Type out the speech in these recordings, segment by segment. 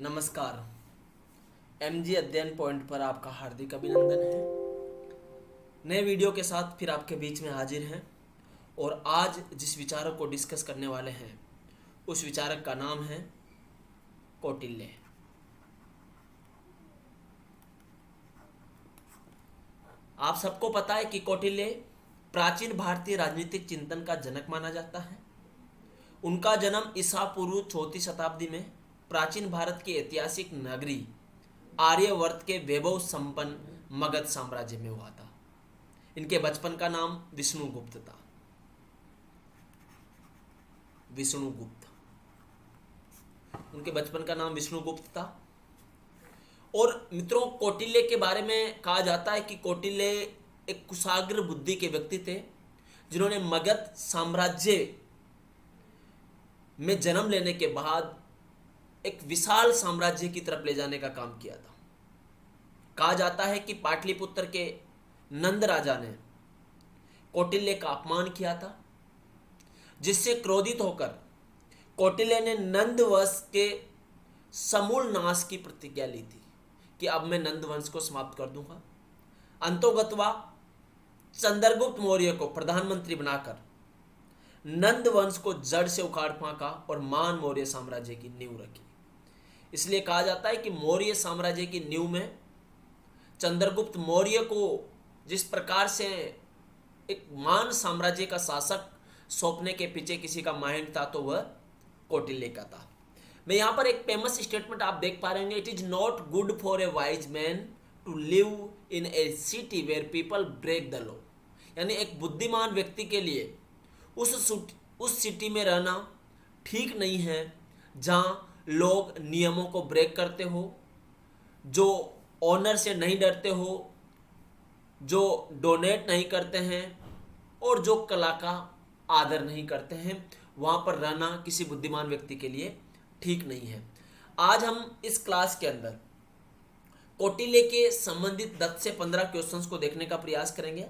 नमस्कार। एमजी अध्ययन पॉइंट पर आपका हार्दिक अभिनंदन है। नए वीडियो के साथ फिर आपके बीच में हाजिर हैं और आज जिस विचारक को डिस्कस करने वाले हैं उस विचारक का नाम है कौटिल्य। आप सबको पता है कि कौटिल्य प्राचीन भारतीय राजनीतिक चिंतन का जनक माना जाता है। उनका जन्म ईसा पूर्व 4वीं शताब्दी में प्राचीन भारत की ऐतिहासिक नगरी आर्यवर्त के वैभव संपन्न मगध साम्राज्य में हुआ था। इनके बचपन का नाम विष्णुगुप्त था। विष्णुगुप्त उनके बचपन का नाम विष्णुगुप्त था। और मित्रों, कौटिल्य के बारे में कहा जाता है कि कौटिल्य एक कुशाग्र बुद्धि के व्यक्ति थे जिन्होंने मगध साम्राज्य में जन्म लेने के बाद एक विशाल साम्राज्य की तरफ ले जाने का काम किया था। कहा जाता है कि पाटलिपुत्र के नंद राजा ने कौटिल्य का अपमान किया था, जिससे क्रोधित होकर कौटिल्य ने नंद वंश के समूल नाश की प्रतिज्ञा ली थी कि अब मैं नंद वंश को समाप्त कर दूंगा। अंतोगत्वा चंद्रगुप्त मौर्य को प्रधानमंत्री बनाकर नंद वंश को जड़ से उखाड़ फेंका और मान मौर्य साम्राज्य की नींव रखी। इसलिए कहा जाता है कि मौर्य साम्राज्य की नींव में चंद्रगुप्त मौर्य को जिस प्रकार से एक मान साम्राज्य का शासक सौंपने के पीछे किसी का माइंड था तो वह कौटिल्य का था। मैं यहाँ पर एक फेमस स्टेटमेंट आप देख पा रहे होंगे, it is not good for a wise man to live in a city where people break the law. यानी एक बुद्धिमान व्यक्ति के लिए उस सिटी में रहना ठीक नहीं है जहाँ लोग नियमों को ब्रेक करते हो, जो ऑनर से नहीं डरते हो, जो डोनेट नहीं करते हैं और जो कला का आदर नहीं करते हैं। वहाँ पर रहना किसी बुद्धिमान व्यक्ति के लिए ठीक नहीं है। आज हम इस क्लास के अंदर कौटिल्य के संबंधित 10 से 15 क्वेश्चंस को देखने का प्रयास करेंगे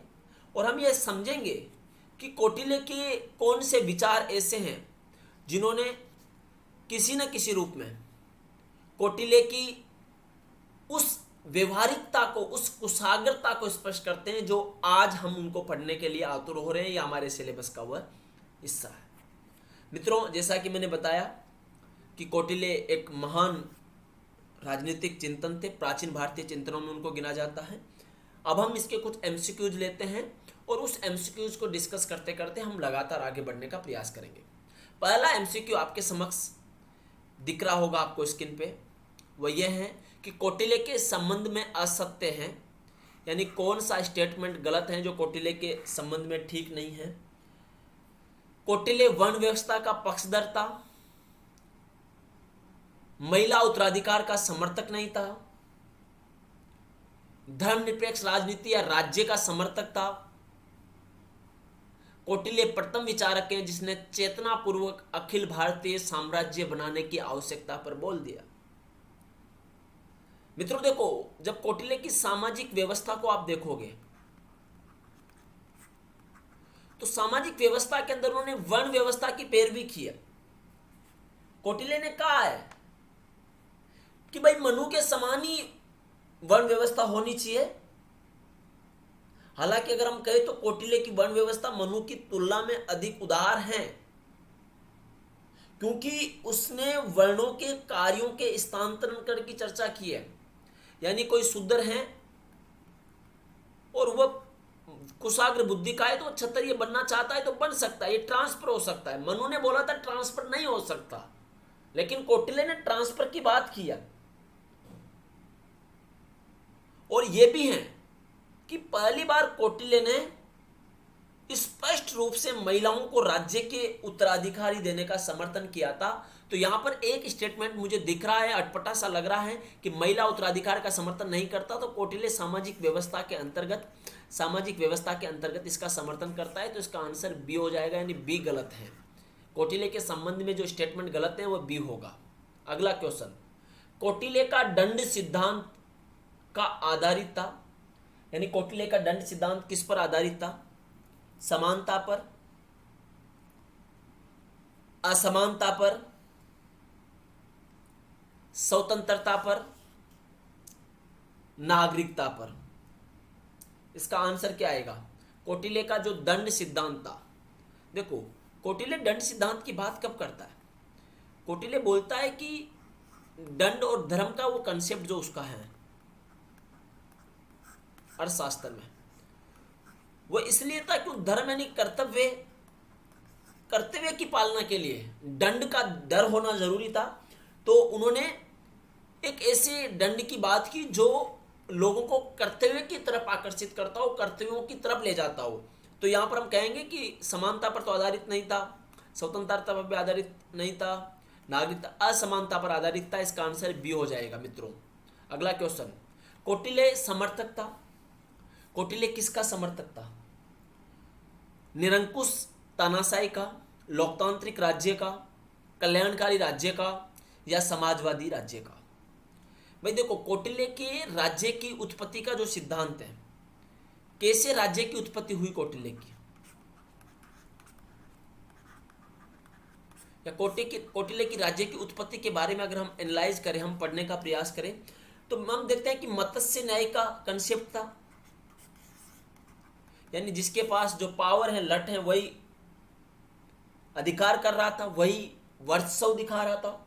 और हम यह समझेंगे कि कौटिल्य के कौन से विचार ऐसे हैं जिन्होंने किसी न किसी रूप में कौटिल्य की उस व्यवहारिकता को, उस कुशाग्रता को स्पष्ट करते हैं जो आज हम उनको पढ़ने के लिए आतुर हो रहे हैं या हमारे सिलेबस का वह हिस्सा है। मित्रों, जैसा कि मैंने बताया कि कौटिल्य एक महान राजनीतिक चिंतन थे, प्राचीन भारतीय चिंतनों में उनको गिना जाता है। अब हम इसके कुछ एमसीक्यूज लेते हैं और उस एमसीक्यूज को डिस्कस करते करते हम लगातार आगे बढ़ने का प्रयास करेंगे। पहला एमसीक्यू आपके समक्ष दिख रहा होगा आपको स्क्रीन पे, वह यह है कि कौटिल्य के संबंध में असत्य है, यानी कौन सा स्टेटमेंट गलत है जो कौटिल्य के संबंध में ठीक नहीं है। कौटिल्य वर्ण व्यवस्था का पक्षधर था, महिला उत्तराधिकार का समर्थक नहीं था, धर्मनिरपेक्ष राजनीति या राज्य का समर्थक था। कौटिल्य प्रथम विचारक हैं जिसने चेतनापूर्वक अखिल भारतीय साम्राज्य बनाने की आवश्यकता पर बोल दिया। मित्रों देखो, जब कौटिल्य की सामाजिक व्यवस्था को आप देखोगे तो सामाजिक व्यवस्था के अंदर उन्होंने वर्ण व्यवस्था की पैरवी की है। कौटिल्य ने कहा है कि भाई मनु के समान ही वर्ण व्यवस्था होनी चाहिए। हालांकि अगर हम कहें तो कौटिल्य की वर्ण व्यवस्था मनु की तुलना में अधिक उदार है, क्योंकि उसने वर्णों के कार्यों के स्थानांतरण की चर्चा की है। यानी कोई शूद्र है और वह कुशाग्र बुद्धि का है तो क्षत्रिय बनना चाहता है तो बन सकता है, ये ट्रांसफर हो सकता है। मनु ने बोला था ट्रांसफर नहीं हो सकता, लेकिन कौटिल्य ने ट्रांसफर की बात किया। और यह भी है कि पहली बार कौटिल्य ने स्पष्ट रूप से महिलाओं को राज्य के उत्तराधिकारी देने का समर्थन किया था। तो यहां पर एक स्टेटमेंट मुझे दिख रहा है, अटपटा सा लग रहा है कि महिला उत्तराधिकार का समर्थन नहीं करता, तो कौटिल्य सामाजिक व्यवस्था के अंतर्गत इसका समर्थन करता है। तो इसका आंसर बी हो जाएगा, यानी बी गलत है। कौटिल्य के संबंध में जो स्टेटमेंट गलत है वह बी होगा। अगला क्वेश्चन, कौटिल्य का दंड सिद्धांत का आधारित था, यानी कौटिल्य का दंड सिद्धांत किस पर आधारित था? समानता पर, असमानता पर, स्वतंत्रता पर, नागरिकता पर। इसका आंसर क्या आएगा? कौटिल्य का जो दंड सिद्धांत था, देखो कौटिल्य दंड सिद्धांत की बात कब करता है? कौटिल्य बोलता है कि दंड और धर्म का वो कंसेप्ट जो उसका है अर्थशास्त्र में, वो इसलिए था कि धर्म यानी कर्तव्य की पालना के लिए दंड का डर होना जरूरी था। तो उन्होंने एक ऐसे दंड की बात की जो लोगों को कर्तव्य की तरफ आकर्षित करता हो, कर्तव्यों की तरफ ले जाता हो। तो यहाँ पर हम कहेंगे कि समानता पर तो आधारित नहीं था, स्वतंत्रता पर भी आधारित नहीं था, नागरिकता असमानता पर आधारित था। इसका आंसर बी हो जाएगा मित्रों। अगला क्वेश्चन, कौटिल्य समर्थक था। कौटिल्य किसका समर्थक था? निरंकुश तानाशाही का, लोकतांत्रिक राज्य का, कल्याणकारी राज्य का, या समाजवादी राज्य का? भाई देखो, कौटिल्य के राज्य की उत्पत्ति का जो सिद्धांत है, कैसे राज्य की उत्पत्ति हुई कौटिल्य की, या कौटिल्य की राज्य की उत्पत्ति के बारे में अगर हम एनालाइज करें, हम पढ़ने का प्रयास करें, तो हम देखते हैं कि मत्स्य न्याय का कंसेप्ट था। यानी जिसके पास जो पावर है, लट है, वही अधिकार कर रहा था, वही वर्चस्व दिखा रहा था।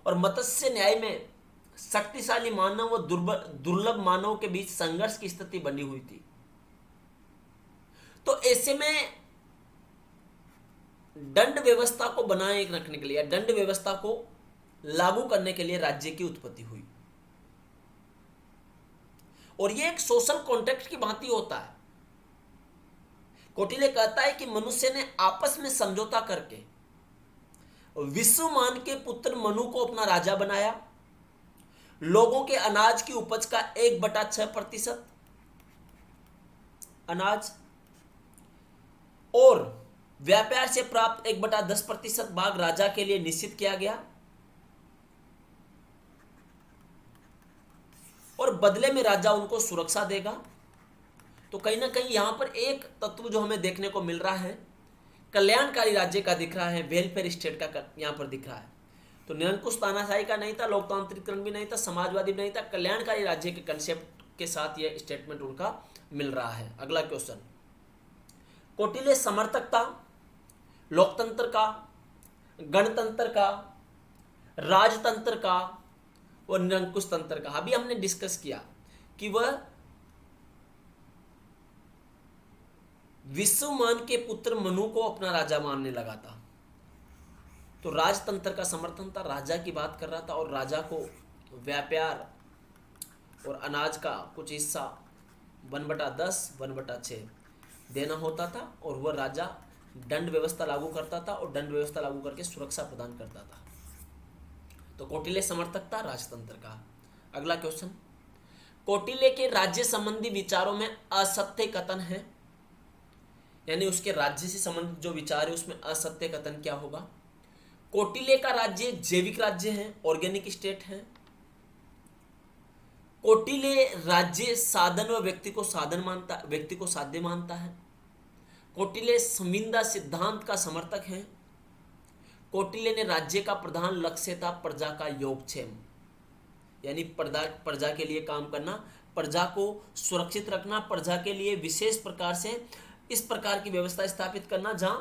और मत्स्य न्याय में शक्तिशाली मानव और दुर्लभ मानव के बीच संघर्ष की स्थिति बनी हुई थी। तो ऐसे में दंड व्यवस्था को बनाए रखने के लिए, दंड व्यवस्था को लागू करने के लिए राज्य की उत्पत्ति हुई। और यह एक सोशल कॉन्ट्रैक्ट की भांति होता है। कौटिल्य कहता है कि मनुष्य ने आपस में समझौता करके विश्वमान के पुत्र मनु को अपना राजा बनाया। लोगों के अनाज की उपज का 1/6% अनाज और व्यापार से प्राप्त 1/10% भाग राजा के लिए निश्चित किया गया, और बदले में राजा उनको सुरक्षा देगा। तो कहीं ना कहीं यहां पर एक तत्व जो हमें देखने को मिल रहा है, कल्याणकारी राज्य का दिख रहा है, वेलफेयर स्टेट का यहां पर दिख रहा है। तो निरंकुश तानाशाही का नहीं था, लोकतांत्रिकरण भी नहीं था, समाजवादी भी नहीं था, कल्याणकारी राज्य के कंसेप्ट के साथ यह स्टेटमेंट उनका मिल रहा है। अगला क्वेश्चन, कौटिल्य समर्थक था लोकतंत्र का, गणतंत्र का, राजतंत्र का और निरंकुश तंत्र का। अभी हमने डिस्कस किया कि वह विश्वमान के पुत्र मनु को अपना राजा मानने लगा था। तो राजतंत्र का समर्थन था, राजा की बात कर रहा था, और राजा को व्यापार और अनाज का कुछ हिस्सा 1/10, 1/6 देना होता था, और वह राजा दंड व्यवस्था लागू करता था, और दंड व्यवस्था लागू करके सुरक्षा प्रदान करता था। तो कौटिल्य समर्थक था राजतंत्र का। अगला क्वेश्चन, कौटिल्य के राज्य संबंधी विचारों में असत्य कथन है, यानी उसके राज्य से संबंधित जो विचार है उसमें असत्य कथन क्या होगा? कौटिल्य का राज्य जैविक राज्य है, ऑर्गेनिक स्टेट है। कौटिल्य राज्य साधन व व्यक्ति को साध्य मानता है। कौटिल्य संविदा सिद्धांत का समर्थक है। कौटिल्य ने राज्य का प्रधान लक्ष्य था प्रजा का योगक्षेम, यानी प्रजा के लिए काम करना, प्रजा को सुरक्षित रखना, प्रजा के लिए विशेष प्रकार से इस प्रकार की व्यवस्था स्थापित करना जहां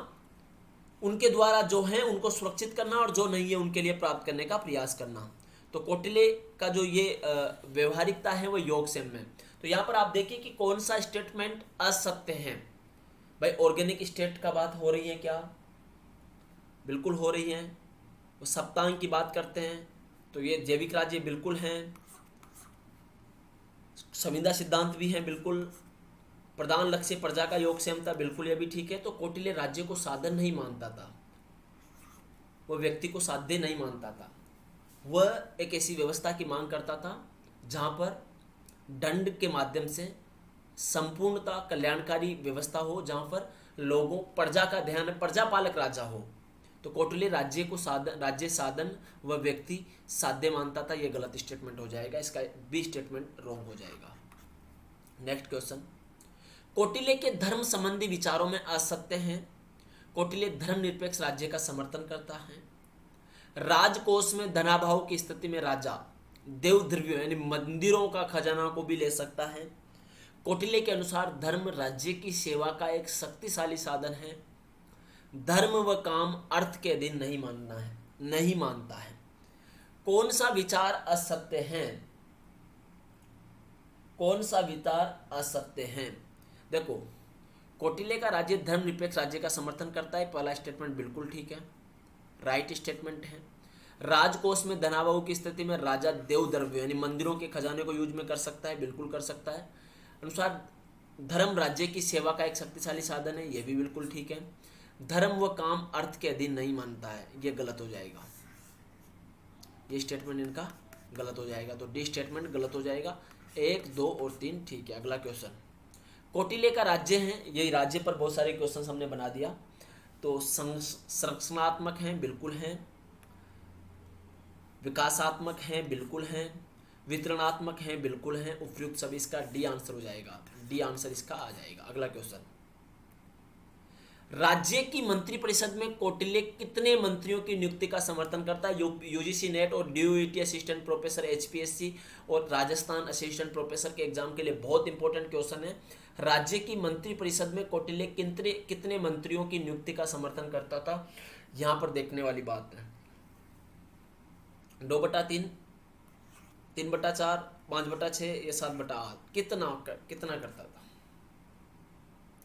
उनके द्वारा जो है उनको सुरक्षित करना, और जो नहीं है उनके लिए प्राप्त करने का प्रयास करना। तो कौटिल्य का जो ये व्यवहारिकता है वो योगक्षेम में। तो यहाँ पर आप देखिए कि कौन सा स्टेटमेंट असत्य है। भाई ऑर्गेनिक स्टेट का बात हो रही है क्या? बिल्कुल हो रही है। वो सप्तांग की बात करते हैं, तो ये जैविक राज्य बिल्कुल हैं। संविदा सिद्धांत भी हैं बिल्कुल। प्रधान लक्ष्य प्रजा का योगक्षेम था, बिल्कुल ये भी ठीक है। तो कौटिल्य राज्य को साधन नहीं मानता था, वो व्यक्ति को साध्य नहीं मानता था। वह एक ऐसी व्यवस्था की मांग करता था जहां पर दंड के माध्यम से संपूर्णता कल्याणकारी व्यवस्था हो, जहां पर लोगों प्रजा का ध्यान, प्रजा पालक राजा हो। तो कौटिल्य राज्य साधन व व्यक्ति साध्य मानता था। यह गलत स्टेटमेंट हो जाएगा, इसका बी स्टेटमेंट रॉन्ग हो जाएगा। नेक्स्ट क्वेश्चन, कौटिल्य के धर्म संबंधी विचारों में असत्य हैं। कौटिल्य धर्मनिरपेक्ष राज्य का समर्थन करता है। राजकोष में धनाभाव की स्थिति में राजा देव द्रव्यों यानी मंदिरों का खजाना को भी ले सकता है। कौटिल्य के अनुसार धर्म राज्य की सेवा का एक शक्तिशाली साधन है। धर्म व काम अर्थ के अधीन नहीं मानता है। कौन सा विचार असत्य है? कौन सा विचार असत्य है? देखो, कौटिल्य का राज्य धर्मनिरपेक्ष राज्य का समर्थन करता है। पहला स्टेटमेंट बिल्कुल ठीक है, राइट स्टेटमेंट है। राजकोष में धनाभाव की स्थिति में राजा देव द्रव्य यानी मंदिरों के खजाने को यूज में कर सकता है, बिल्कुल कर सकता है। अनुसार धर्म राज्य की सेवा का एक शक्तिशाली साधन है, यह भी बिल्कुल ठीक है। धर्म व काम अर्थ के अधीन नहीं मानता है, यह गलत हो जाएगा। ये स्टेटमेंट इनका गलत हो जाएगा, तो डी स्टेटमेंट गलत हो जाएगा। 1, 2 और 3 ठीक है। अगला क्वेश्चन, कौटिल्य का राज्य है, यही राज्य पर बहुत सारे क्वेश्चन हमने बना दिया। तो संरचनात्मक हैं, बिल्कुल हैं। विकासात्मक हैं, बिल्कुल हैं। वितरणात्मक हैं, बिल्कुल हैं। उपयुक्त सभी, इसका डी आंसर हो जाएगा, डी आंसर इसका आ जाएगा। अगला क्वेश्चन, राज्य की मंत्रिपरिषद में कौटिल्य कितने मंत्रियों की नियुक्ति का समर्थन करता है? यूजीसी नेट और डीओईटी असिस्टेंट प्रोफेसर, एचपीएससी और राजस्थान असिस्टेंट प्रोफेसर के एग्जाम के लिए बहुत इंपॉर्टेंट क्वेश्चन है। राज्य की मंत्रिपरिषद में कौटिल्य कितने मंत्रियों की नियुक्ति का समर्थन करता था? यहां पर देखने वाली बात है। 2/3, 3/4, 5/6 या 7/8 कितना करता था?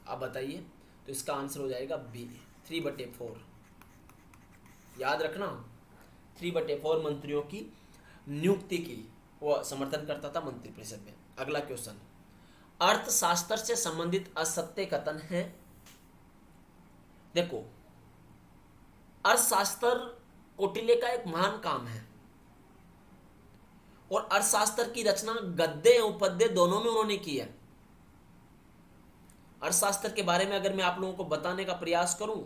आप बताइए। तो इसका आंसर हो जाएगा बी, 3/4। याद रखना, 3/4 मंत्रियों की नियुक्ति की वो समर्थन करता था मंत्रिपरिषद में। अगला क्वेश्चन, अर्थशास्त्र से संबंधित असत्य कथन है। देखो, अर्थशास्त्र कौटिल्य का एक महान काम है और अर्थशास्त्र की रचना गद्य एवं पद्य दोनों में उन्होंने की है। अर्थशास्त्र के बारे में अगर मैं आप लोगों को बताने का प्रयास करूं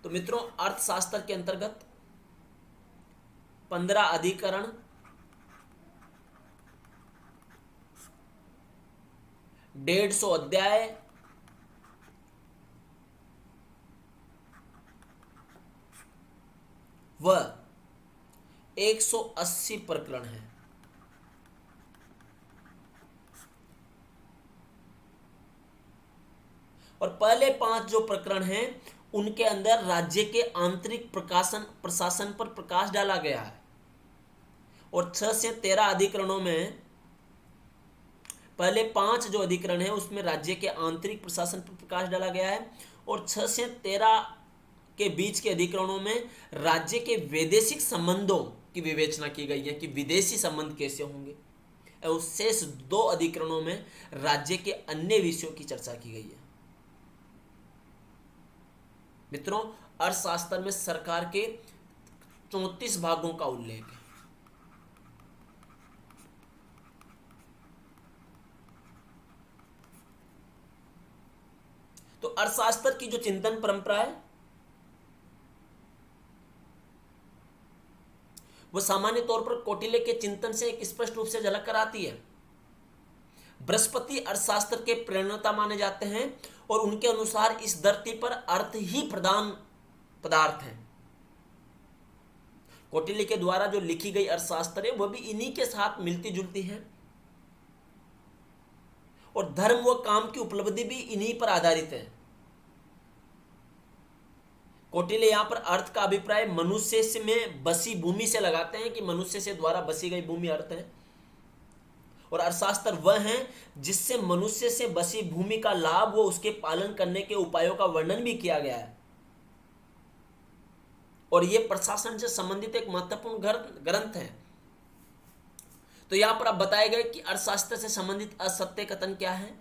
तो मित्रों, अर्थशास्त्र के अंतर्गत 15 अधिकरण, 150 अध्याय, व 180 प्रकरण है। और पहले 5 जो प्रकरण हैं उनके अंदर राज्य के आंतरिक प्रशासन पर प्रकाश डाला गया है। और 6 से 13 अधिकरणों में पहले 5 जो अधिकरण है उसमें राज्य के आंतरिक प्रशासन पर प्रकाश डाला गया है। और 6 से 13 के बीच के अधिकरणों में राज्य के वैदेशिक संबंधों की विवेचना की गई है कि विदेशी संबंध कैसे होंगे। और शेष 2 अधिकरणों में राज्य के अन्य विषयों की चर्चा की गई है। मित्रों, अर्थशास्त्र में सरकार के 34 भागों का उल्लेख है। तो अर्थशास्त्र की जो चिंतन परंपरा है वो सामान्य तौर पर कौटिल्य के चिंतन से एक स्पष्ट रूप से झलक कर आती है। बृहस्पति अर्थशास्त्र के प्रणेता माने जाते हैं और उनके अनुसार इस धरती पर अर्थ ही प्रधान पदार्थ है। कौटिल्य के द्वारा जो लिखी गई अर्थशास्त्र है वह भी इन्हीं के साथ मिलती जुलती है और धर्म व काम की उपलब्धि भी इन्हीं पर आधारित है। कौटिल्य यहां पर अर्थ का अभिप्राय मनुष्य से में बसी भूमि से लगाते हैं कि मनुष्य से द्वारा बसी गई भूमि अर्थ है। और अर्थशास्त्र वह है जिससे मनुष्य से बसी भूमि का लाभ व उसके पालन करने के उपायों का वर्णन भी किया गया है। और यह प्रशासन से संबंधित एक महत्वपूर्ण ग्रंथ है। तो यहां पर अब बताए गए कि अर्थशास्त्र से संबंधित असत्य कथन क्या है।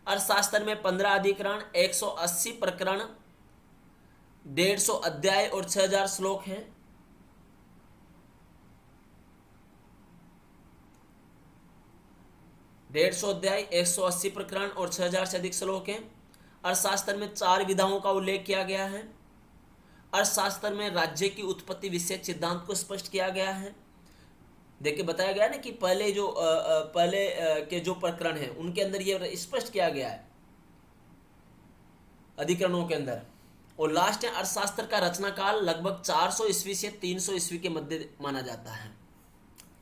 अर्थशास्त्र में 15 अधिकरण, 180 प्रकरण, 150 अध्याय और 6000 श्लोक हैं। डेढ़ अध्याय, 180 प्रकरण और 6000 से अधिक श्लोक हैं। अर्थशास्त्र में 4 विधाओं का उल्लेख किया गया है। अर्थशास्त्र में राज्य की उत्पत्ति विषय सिद्धांत को स्पष्ट किया गया है। देखिए बताया गया ना कि पहले के जो प्रकरण हैं उनके अंदर ये स्पष्ट किया गया है अधिकरणों के अंदर और लास्ट है अर्थशास्त्र का रचना काल लगभग 400 ईस्वी से 300 ईस्वी के मध्य माना जाता है।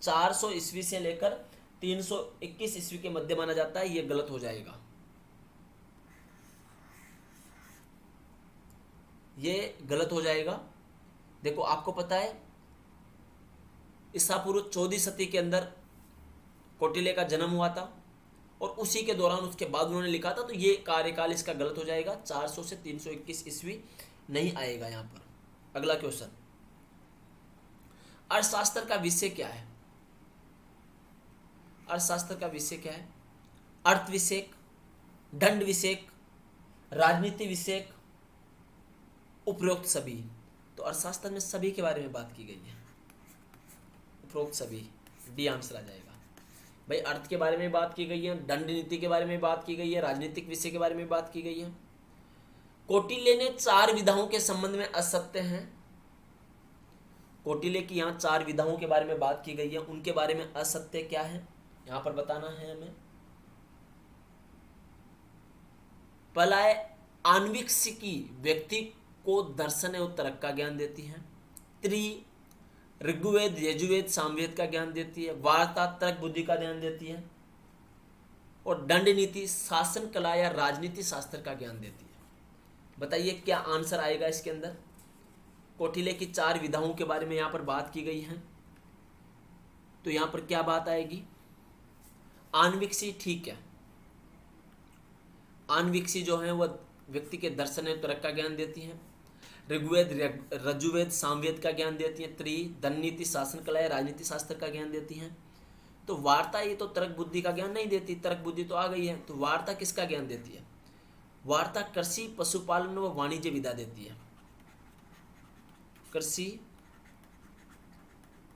400 ईस्वी से लेकर 321 ईस्वी के मध्य माना जाता है, ये गलत हो जाएगा, ये गलत हो जाएगा। देखो आपको पता है ईसा पूर्व 14वीं सदी के अंदर कौटिल्य का जन्म हुआ था और उसी के दौरान उसके बाद उन्होंने लिखा था, तो ये कार्यकाल इसका गलत हो जाएगा, 400 से 321 ईस्वी नहीं आएगा यहाँ पर। अगला क्वेश्चन, अर्थशास्त्र का विषय क्या है? अर्थशास्त्र का विषय क्या है? अर्थ विषयक, दंड विषयक, राजनीति विषयक, उपरोक्त सभी। तो अर्थशास्त्र में सभी के बारे में बात की गई है, उपरोक्त सभी, डी आंसर आ जाएगा। भाई अर्थ के बारे में बात की गई है, दंड नीति के बारे में बात की गई है, राजनीतिक विषय के बारे में बात की गई है। कौटिल्य ने 4 विधाओं के संबंध में असत्य हैं, कौटिल्य की यहाँ 4 विधाओं के बारे में बात की गई है, उनके बारे में असत्य क्या है यहाँ पर बताना है हमें। पहला है आन्वीक्षिकी व्यक्ति को दर्शन एवं तर्क का ज्ञान देती है। ऋग्वेद, यजुर्वेद, सामवेद का ज्ञान देती है। वार्ता तर्क बुद्धि का ज्ञान देती है। और दंड नीति शासन कला या राजनीति शास्त्र का ज्ञान देती है। बताइए क्या आंसर आएगा इसके अंदर? कौटिल्य की 4 विधाओं के बारे में यहाँ पर बात की गई है, तो यहाँ पर क्या बात आएगी? आन्वीक्षी, ठीक है। आन्वीक्षी जो है वह व्यक्ति के दर्शन एवं तर्क का ज्ञान देती है। ऋग्वेद, यजुर्वेद, सामवेद का ज्ञान देती है। दंड नीति शासन कला या राजनीति शास्त्र का ज्ञान देती है। तो वार्ता ये तो तर्क बुद्धि का ज्ञान नहीं देती, तर्क बुद्धि तो आ गई है, तो वार्ता किसका ज्ञान देती है? वार्ता कृषि, पशुपालन व वाणिज्य विधा देती है। कृषि,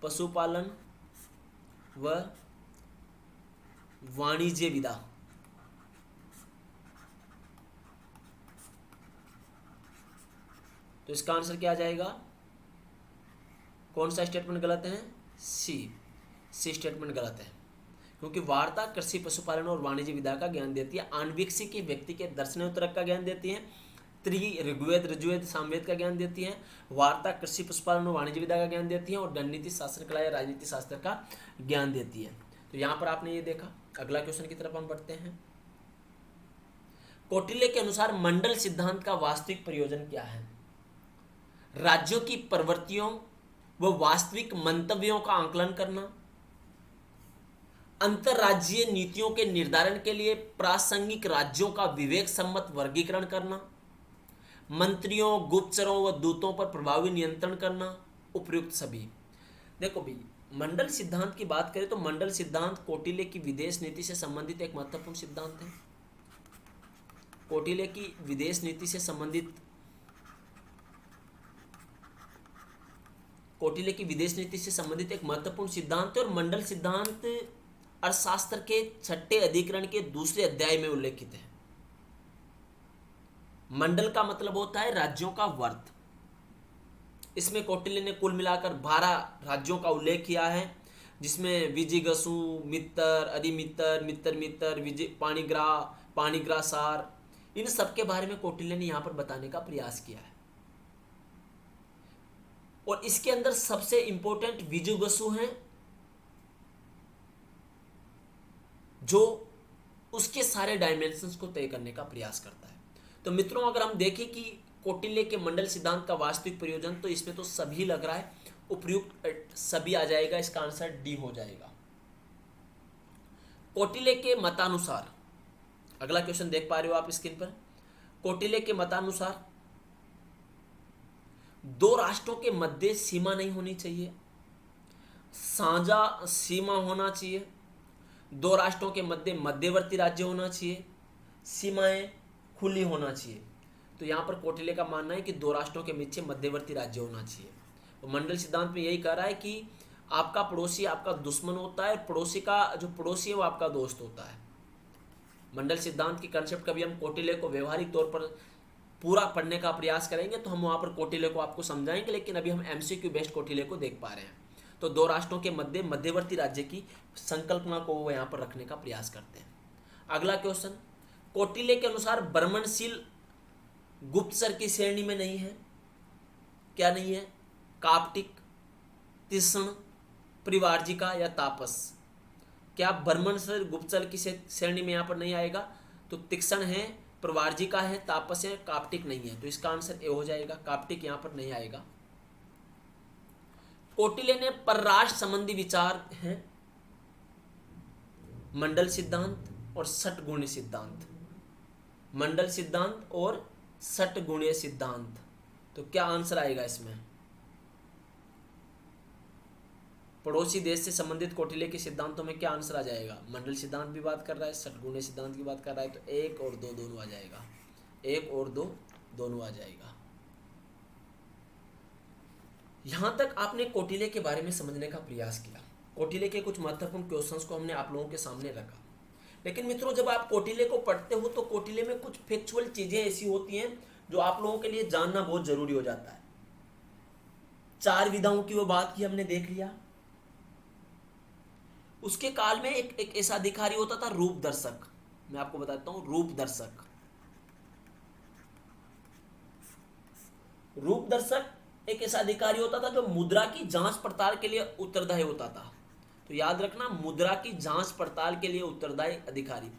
पशुपालन व वाणिज्य विधा। तो इसका आंसर क्या आ जाएगा? कौन सा स्टेटमेंट गलत है? सी स्टेटमेंट गलत है, क्योंकि वार्ता कृषि, पशुपालन और वाणिज्य विधा का ज्ञान देती है। आन्वीक्षिकी व्यक्ति के दर्शन एवं तर्क का ज्ञान देती है। ऋग्वेद, यजुर्वेद, सामवेद का ज्ञान देती है। वार्ता कृषि, पशुपालन और वाणिज्य विधा का ज्ञान देती है। और दंड नीति शासन कला या राजनीति शास्त्र का ज्ञान देती है। तो यहाँ पर आपने ये देखा। अगला क्वेश्चन की तरफ हम बढ़ते हैं। कौटिल्य के अनुसार मंडल सिद्धांत का वास्तविक प्रयोजन क्या है? राज्यों की प्रवृत्तियों व वास्तविक मंतव्यों का आंकलन करना, अंतरराज्यीय नीतियों के निर्धारण के लिए प्रासंगिक राज्यों का विवेक सम्मत वर्गीकरण करना, मंत्रियों, गुप्तचरों व दूतों पर प्रभावी नियंत्रण करना, उपयुक्त सभी। देखो भाई, मंडल सिद्धांत की बात करें तो मंडल सिद्धांत कौटिल्य की विदेश नीति से संबंधित एक महत्वपूर्ण सिद्धांत है। कौटिल्य की विदेश नीति से संबंधित कौटिल्य की विदेश नीति से संबंधित एक महत्वपूर्ण सिद्धांत है। और मंडल सिद्धांत अर्थशास्त्र के 6ठे अधिकरण के 2 अध्याय में उल्लेखित है। मंडल का मतलब होता है राज्यों का वर्त। इसमें कौटिल्य ने कुल मिलाकर 12 राज्यों का उल्लेख किया है, जिसमें विजिगसु, मित्तर, अधिमित्तर, मित्तर मित्तर, पाणिग्राह, पाणिग्रासार, इन सब के बारे में कौटिल्य ने यहाँ पर बताने का प्रयास किया है। और इसके अंदर सबसे इंपॉर्टेंट विजुगसु हैं, जो उसके सारे डायमेंशंस को तय करने का प्रयास करता है। तो मित्रों, अगर हम देखें कि कौटिल्य के मंडल सिद्धांत का वास्तविक प्रयोजन, तो इसमें तो सभी लग रहा है, उपयुक्त सभी आ जाएगा। इसका आंसर डी हो जाएगा। कौटिल्य के मतानुसार, अगला क्वेश्चन देख पा रहे हो आप स्क्रीन पर। कौटिल्य के मतानुसार 2 राष्ट्रों के मध्य सीमा नहीं होनी चाहिए, साझा सीमा होना चाहिए। 2 राष्ट्रों के मध्य मध्यवर्ती राज्य होना चाहिए, सीमाएं खुली होना चाहिए। तो यहाँ पर कौटिल्य का मानना है कि 2 राष्ट्रों के बीच मध्यवर्ती राज्य होना चाहिए। तो मंडल सिद्धांत में यही कह रहा है कि आपका पड़ोसी आपका दुश्मन होता है, पड़ोसी का जो पड़ोसी है वो आपका दोस्त होता है। मंडल सिद्धांत की कंसेप्ट कभी हम कौटिल्य को व्यवहारिक तौर पर पूरा पढ़ने का प्रयास करेंगे तो हम वहाँ पर कौटिल्य को आपको समझाएंगे, लेकिन अभी हम MCQ बेस्ड कौटिल्य को देख पा रहे हैं। तो 2 राष्ट्रों के मध्य मध्यवर्ती राज्य की संकल्पना को वो यहाँ पर रखने का प्रयास करते हैं। अगला क्वेश्चन, कौटिल्य के अनुसार बर्मनशील गुप्तचर की श्रेणी में नहीं है। क्या नहीं है? काप्टिक, तीक्ष्ण, परिवार्जिका या तापस। क्या ब्रह्मणसर गुप्तचर की श्रेणी में यहाँ पर नहीं आएगा? तो तीक्ष्ण है, परिवार्जिका है, तापस है, काप्टिक नहीं है। तो इसका आंसर ए हो जाएगा, काप्टिक यहाँ पर नहीं आएगा। कौटिल्य ने परराष्ट्र संबंधी विचार हैं मंडल सिद्धांत और षटगुणीय सिद्धांत। मंडल सिद्धांत और षटगुणीय सिद्धांत। तो क्या आंसर आएगा इसमें? पड़ोसी देश से संबंधित कौटिल्य के सिद्धांतों में क्या आंसर आ जाएगा? मंडल सिद्धांत भी बात कर रहा है, षटगुणीय सिद्धांत की बात कर रहा है, तो 1 और 2 दोनों आ जाएगा। 1 और 2 दोनों आ जाएगा। यहां तक आपने कौटिल्य के बारे में समझने का प्रयास किया। कौटिल्य के कुछ महत्वपूर्ण क्वेश्चंस को हमने आप लोगों के सामने रखा। लेकिन मित्रों, जब आप कौटिल्य को पढ़ते हो तो कौटिल्य में कुछ फैक्चुअल चीजें ऐसी होती हैं जो आप लोगों के लिए जानना बहुत जरूरी हो जाता है। 4 विधाओं की वो बात की हमने, देख लिया। उसके काल में एक ऐसा अधिकारी होता था, रूप दर्शक। मैं आपको बताता हूं, रूप दर्शक। रूप दर्शक एक ऐसा अधिकारी होता था जो मुद्रा की जांच पड़ताल के लिए उत्तरदायी होता था। तो याद रखना, मुद्रा की जांच पड़ताल के लिए उत्तरदायी अधिकारी।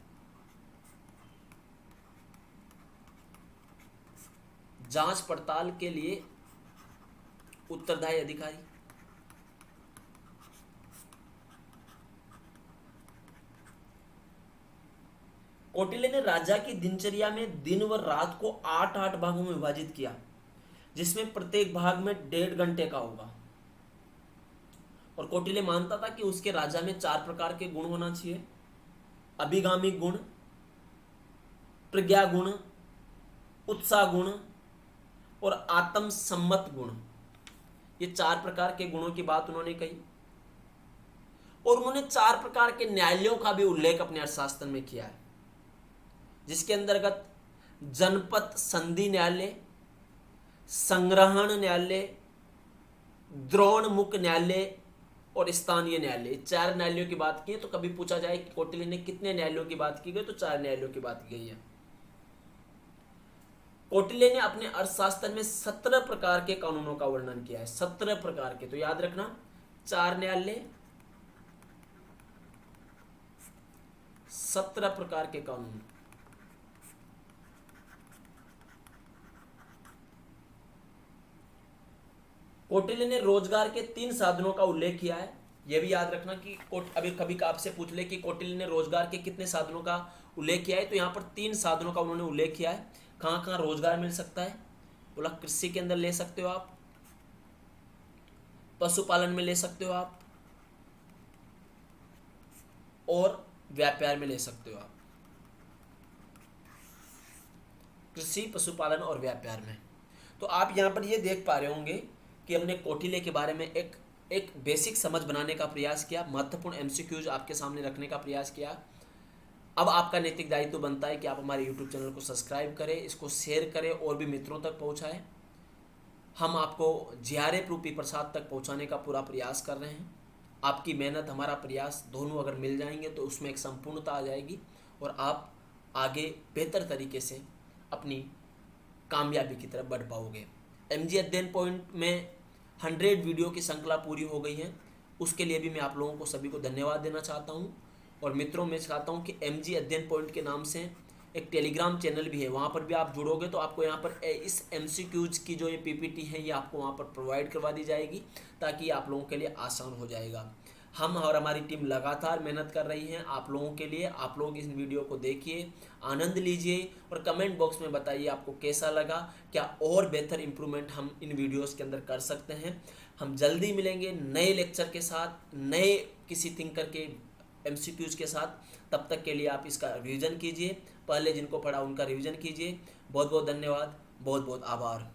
जांच पड़ताल के लिए उत्तरदायी अधिकारी। कौटिल्य ने राजा की दिनचर्या में दिन व रात को 8-8 भागों में विभाजित किया, जिसमें प्रत्येक भाग में 1.5 घंटे का होगा। और कौटिल्य मानता था कि उसके राजा में 4 प्रकार के गुण होना चाहिए: अभिगामी गुण, प्रज्ञा गुण, उत्साह गुण और आत्मसम्मत गुण। ये 4 प्रकार के गुणों की बात उन्होंने कही। और उन्होंने 4 प्रकार के न्यायालयों का भी उल्लेख अपने अर्थशास्त्र में किया है, जिसके अंतर्गत जनपद संधि न्यायालय, संग्रहण न्यायालय, द्रोणमुख न्यायालय और स्थानीय न्यायालय। 4 न्यायालयों की बात की है। तो कभी पूछा जाए कि कौटिल्य ने कितने न्यायालयों की बात की गई, तो 4 न्यायालयों की बात की गई है। कौटिल्य ने अपने अर्थशास्त्र में 17 प्रकार के कानूनों का वर्णन किया है। 17 प्रकार के। तो याद रखना, 4 न्यायालय, 17 प्रकार के कानून। कौटिल्य ने रोजगार के 3 साधनों का उल्लेख किया है। यह भी याद रखना कि अभी कभी आपसे पूछ ले कि कौटिल्य ने रोजगार के कितने साधनों का उल्लेख किया है, तो यहाँ पर 3 साधनों का उन्होंने उल्लेख किया है। कहाँ कहाँ रोजगार मिल सकता है? बोला, कृषि के अंदर ले सकते हो आप, पशुपालन में ले सकते हो आप, और व्यापार में ले सकते हो आप। कृषि, पशुपालन और व्यापार में। तो आप यहाँ पर ये देख पा रहे होंगे कि हमने कौटिल्य के बारे में एक बेसिक समझ बनाने का प्रयास किया, महत्वपूर्ण एमसीक्यूज आपके सामने रखने का प्रयास किया। अब आपका नैतिक दायित्व बनता है कि आप हमारे यूट्यूब चैनल को सब्सक्राइब करें, इसको शेयर करें और भी मित्रों तक पहुंचाएं। हम आपको जीआरएफ रूपी प्रसाद तक पहुंचाने का पूरा प्रयास कर रहे हैं। आपकी मेहनत, हमारा प्रयास दोनों अगर मिल जाएंगे तो उसमें एक संपूर्णता आ जाएगी और आप आगे बेहतर तरीके से अपनी कामयाबी की तरफ बढ़ पाओगे। एमजी अध्ययन पॉइंट में 100 वीडियो की श्रृंखला पूरी हो गई है। उसके लिए भी मैं आप लोगों को सभी को धन्यवाद देना चाहता हूं। और मित्रों, मैं चाहता हूं कि एमजी अध्ययन पॉइंट के नाम से एक टेलीग्राम चैनल भी है, वहां पर भी आप जुड़ोगे तो आपको यहाँ पर इस एमसीक्यूज की जो ये पीपीटी है ये आपको वहां पर प्रोवाइड करवा दी जाएगी, ताकि आप लोगों के लिए आसान हो जाएगा। हम और हमारी टीम लगातार मेहनत कर रही हैं आप लोगों के लिए। आप लोग इस वीडियो को देखिए, आनंद लीजिए और कमेंट बॉक्स में बताइए आपको कैसा लगा, क्या और बेहतर इम्प्रूवमेंट हम इन वीडियोस के अंदर कर सकते हैं। हम जल्दी मिलेंगे नए लेक्चर के साथ, नए किसी थिंकर के एमसीक्यूज के साथ। तब तक के लिए आप इसका रिवीजन कीजिए, पहले जिनको पढ़ा उनका रिवीजन कीजिए। बहुत बहुत धन्यवाद, बहुत बहुत आभार।